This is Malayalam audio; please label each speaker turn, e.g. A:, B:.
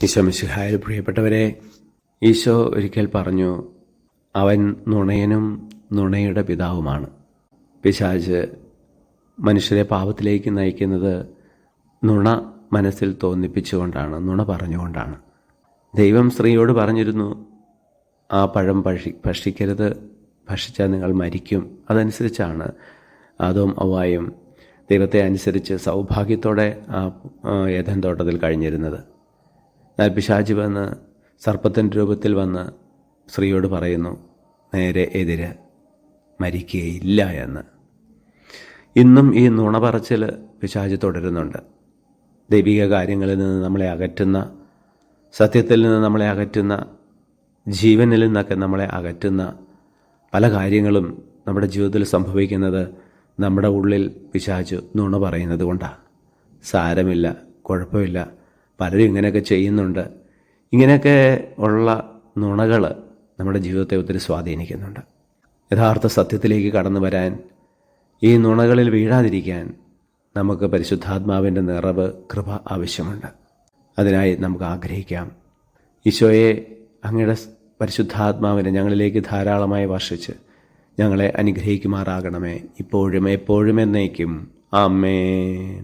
A: ഈശോ മിശിഹായിൽ പ്രിയപ്പെട്ടവരെ, ഈശോ ഒരിക്കൽ പറഞ്ഞു, അവൻ നുണയനും നുണയുടെ പിതാവുമാണ്. പിശാച് മനുഷ്യരെ പാപത്തിലേക്ക് നയിക്കുന്നത് നുണ മനസ്സിൽ തോന്നിപ്പിച്ചുകൊണ്ടാണ്, നുണ പറഞ്ഞുകൊണ്ടാണ്. ദൈവം സ്ത്രീയോട് പറഞ്ഞിരുന്നു, ആ പഴം ഭക്ഷിക്കരുത്, ഭക്ഷിച്ചാൽ നിങ്ങൾ മരിക്കും. അതനുസരിച്ചാണ് ആദവും ഹവ്വായും ദൈവത്തെ അനുസരിച്ച് സൗഭാഗ്യത്തോടെ ആ ഏദൻ തോട്ടത്തിൽ കഴിഞ്ഞിരുന്നത്. എന്നാൽ പിശാച് വന്ന് സർപ്പത്തിൻ്റെ രൂപത്തിൽ വന്ന് സ്ത്രീയോട് പറയുന്നു, നേരെ എതിര്, മരിക്കുകയില്ല എന്ന്. ഇന്നും ഈ നുണ പറച്ചിൽ പിശാച് തുടരുന്നുണ്ട്. ദൈവിക കാര്യങ്ങളിൽ നിന്ന് നമ്മളെ അകറ്റുന്ന, സത്യത്തിൽ നിന്ന് നമ്മളെ അകറ്റുന്ന, ജീവനിൽ നിന്നൊക്കെ നമ്മളെ അകറ്റുന്ന പല കാര്യങ്ങളും നമ്മുടെ ജീവിതത്തിൽ സംഭവിക്കുന്നത് നമ്മുടെ ഉള്ളിൽ പിശാച് നുണ പറയുന്നത് കൊണ്ടാണ്. സാരമില്ല, കുഴപ്പമില്ല, പലരും ഇങ്ങനെയൊക്കെ ചെയ്യുന്നുണ്ട്. ഇങ്ങനെയൊക്കെ ഉള്ള നുണകൾ നമ്മുടെ ജീവിതത്തെ ഒത്തിരി സ്വാധീനിക്കുന്നുണ്ട്. യഥാർത്ഥ സത്യത്തിലേക്ക് കടന്നു വരാൻ, ഈ നുണകളിൽ വീഴാതിരിക്കാൻ നമുക്ക് പരിശുദ്ധാത്മാവിൻ്റെ നിറവ്, കൃപ ആവശ്യമുണ്ട്. അതിനായി നമുക്ക് ആഗ്രഹിക്കാം. ഈശോയെ, അങ്ങയുടെ പരിശുദ്ധാത്മാവിനെ ഞങ്ങളിലേക്ക് ധാരാളമായി വർഷിച്ച് ഞങ്ങളെ അനുഗ്രഹിക്കുമാറാകണമേ, ഇപ്പോഴും എപ്പോഴും എന്നേക്കും. ആമേൻ.